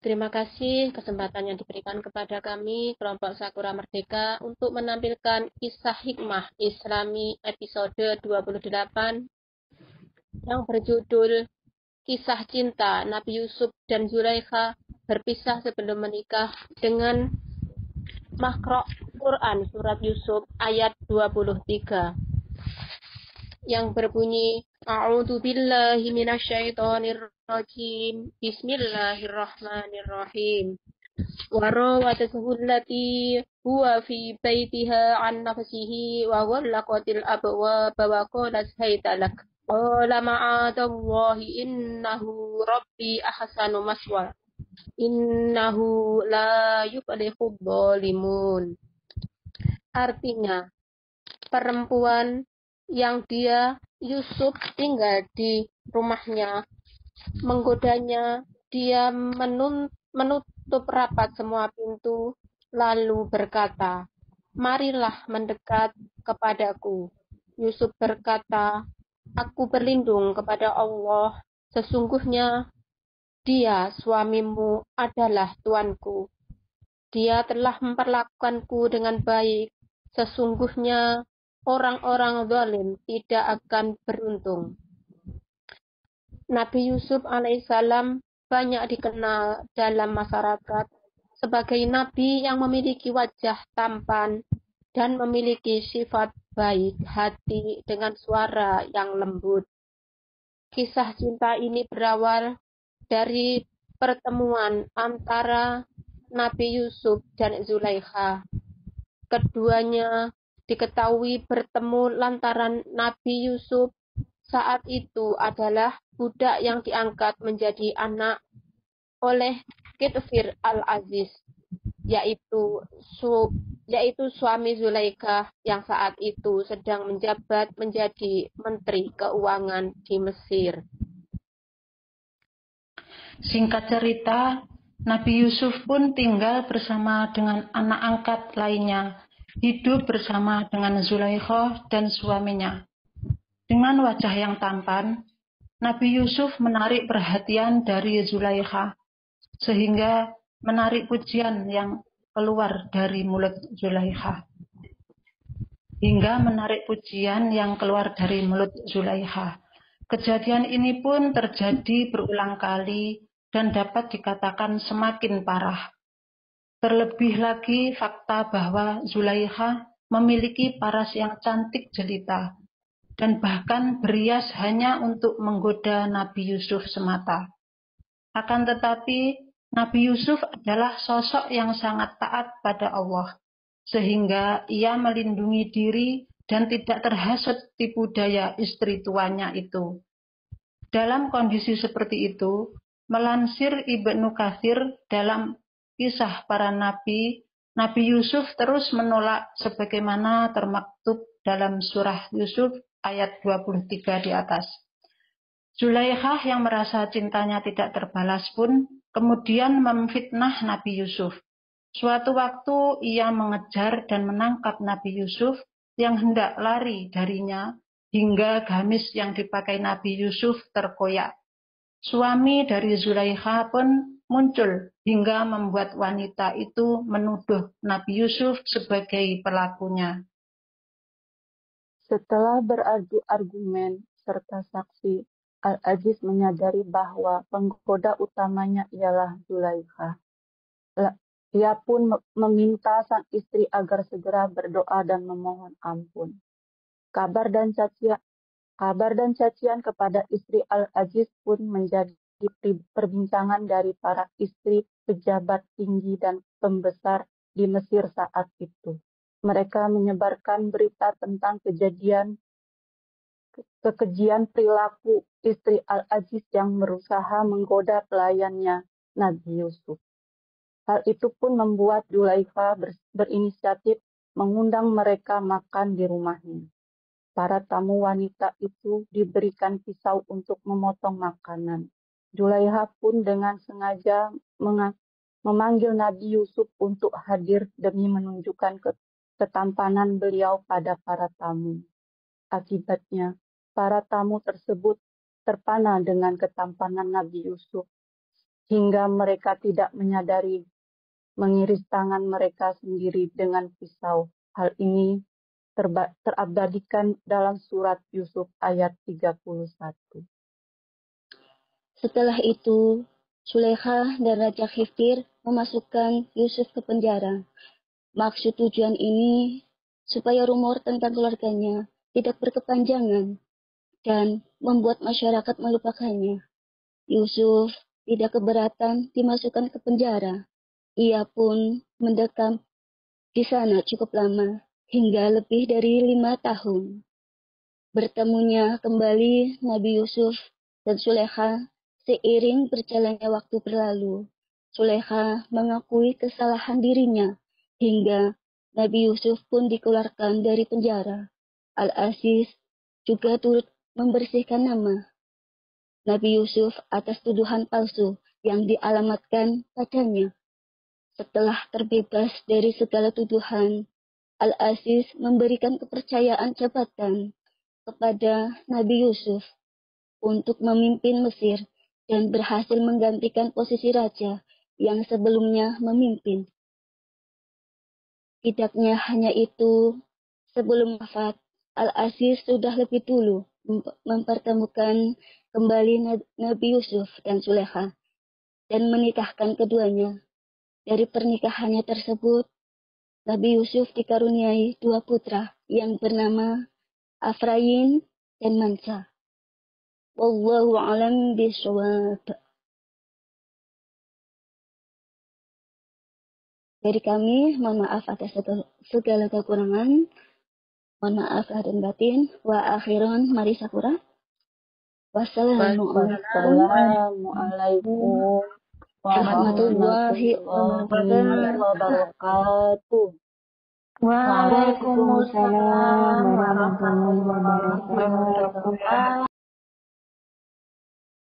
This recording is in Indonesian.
Terima kasih kesempatan yang diberikan kepada kami, kelompok Sakura Merdeka, untuk menampilkan kisah hikmah Islami episode 28 yang berjudul Kisah Cinta Nabi Yusuf dan Zulaikha berpisah sebelum menikah dengan makro Quran Surat Yusuf ayat 23 yang berbunyi A'udzu billahi minasyaitonir rajim. Bismillahirrahmanirrahim. Wa rawadatuhu allati huwa fi baitiha an nafsihi wa ghallaqatil abwaba wa qalat hayta lak. Qala ma'adallahi innahu rabbi ahsanu maswa. Innahu la yuflihudz dzalimun. Artinya, perempuan yang dia Yusuf tinggal di rumahnya menggodanya, dia menutup rapat semua pintu lalu berkata, marilah mendekat kepadaku. Yusuf berkata, aku berlindung kepada Allah, sesungguhnya dia suamimu adalah tuanku. Dia telah memperlakukanku dengan baik. Sesungguhnya orang-orang zalim tidak akan beruntung. Nabi Yusuf alaihissalam banyak dikenal dalam masyarakat sebagai nabi yang memiliki wajah tampan dan memiliki sifat baik hati dengan suara yang lembut. Kisah cinta ini berawal dari pertemuan antara Nabi Yusuf dan Zulaikha. Keduanya diketahui bertemu lantaran Nabi Yusuf saat itu adalah budak yang diangkat menjadi anak oleh Kitfir al-Aziz, yaitu suami Zulaikha yang saat itu sedang menjabat menjadi Menteri Keuangan di Mesir. Singkat cerita, Nabi Yusuf pun tinggal bersama dengan anak angkat lainnya, hidup bersama dengan Zulaikha dan suaminya. Dengan wajah yang tampan, Nabi Yusuf menarik perhatian dari Zulaikha, sehingga menarik pujian yang keluar dari mulut Zulaikha. Kejadian ini pun terjadi berulang kali dan dapat dikatakan semakin parah. Terlebih lagi fakta bahwa Zulaikha memiliki paras yang cantik jelita dan bahkan berias hanya untuk menggoda Nabi Yusuf semata. Akan tetapi, Nabi Yusuf adalah sosok yang sangat taat pada Allah, sehingga ia melindungi diri dan tidak terhasut tipu daya istri tuannya itu. Dalam kondisi seperti itu, melansir Ibnu Katsir dalam kisah para nabi, Nabi Yusuf terus menolak sebagaimana termaktub dalam surah Yusuf ayat 23 di atas. Zulaikha yang merasa cintanya tidak terbalas pun kemudian memfitnah Nabi Yusuf. Suatu waktu ia mengejar dan menangkap Nabi Yusuf yang hendak lari darinya hingga gamis yang dipakai Nabi Yusuf terkoyak. Suami dari Zulaikha pun muncul hingga membuat wanita itu menuduh Nabi Yusuf sebagai pelakunya. Setelah beradu argumen serta saksi, Al-Aziz menyadari bahwa penggoda utamanya ialah Zulaikha. Ia pun meminta sang istri agar segera berdoa dan memohon ampun. Kabar dan cacian kepada istri Al-Aziz pun menjadi perbincangan dari para istri pejabat tinggi dan pembesar di Mesir saat itu. Mereka menyebarkan berita tentang kekejian perilaku istri Al-Aziz yang berusaha menggoda pelayannya, Nabi Yusuf. Hal itu pun membuat Zulaikha berinisiatif mengundang mereka makan di rumahnya. Para tamu wanita itu diberikan pisau untuk memotong makanan. Zulaikha pun dengan sengaja memanggil Nabi Yusuf untuk hadir demi menunjukkan ketampanan beliau pada para tamu. Akibatnya, para tamu tersebut terpana dengan ketampanan Nabi Yusuf, hingga mereka tidak menyadari mengiris tangan mereka sendiri dengan pisau. Hal ini terabadikan dalam surat Yusuf ayat 31. Setelah itu, Zulaikha dan Raja Khifir memasukkan Yusuf ke penjara. Maksud tujuan ini supaya rumor tentang keluarganya tidak berkepanjangan dan membuat masyarakat melupakannya. Yusuf tidak keberatan dimasukkan ke penjara. Ia pun mendekam di sana cukup lama, hingga lebih dari 5 tahun. Bertemunya kembali Nabi Yusuf dan Zulaikha seiring berjalannya waktu berlalu. Zulaikha mengakui kesalahan dirinya, hingga Nabi Yusuf pun dikeluarkan dari penjara. Al-Aziz juga turut membersihkan nama Nabi Yusuf atas tuduhan palsu yang dialamatkan padanya. Setelah terbebas dari segala tuduhan, Al-Aziz memberikan kepercayaan jabatan kepada Nabi Yusuf untuk memimpin Mesir dan berhasil menggantikan posisi raja yang sebelumnya memimpin. Tidaknya hanya itu, sebelum wafat, Al-Aziz sudah lebih dulu mempertemukan kembali Nabi Yusuf dan Zulaikha dan menikahkan keduanya. Dari pernikahannya tersebut, Nabi Yusuf dikaruniai 2 putra yang bernama Afrayin dan Mansa. Wallahu a'lam bishawab. Dari kami, mohon maaf atas segala kekurangan. Mohon maaf lahir dan batin. Wa akhiran, mari sakura. Wassalamualaikum warahmatullahi wabarakatuh. Waalaikumsalam warahmatullahi wabarakatuh.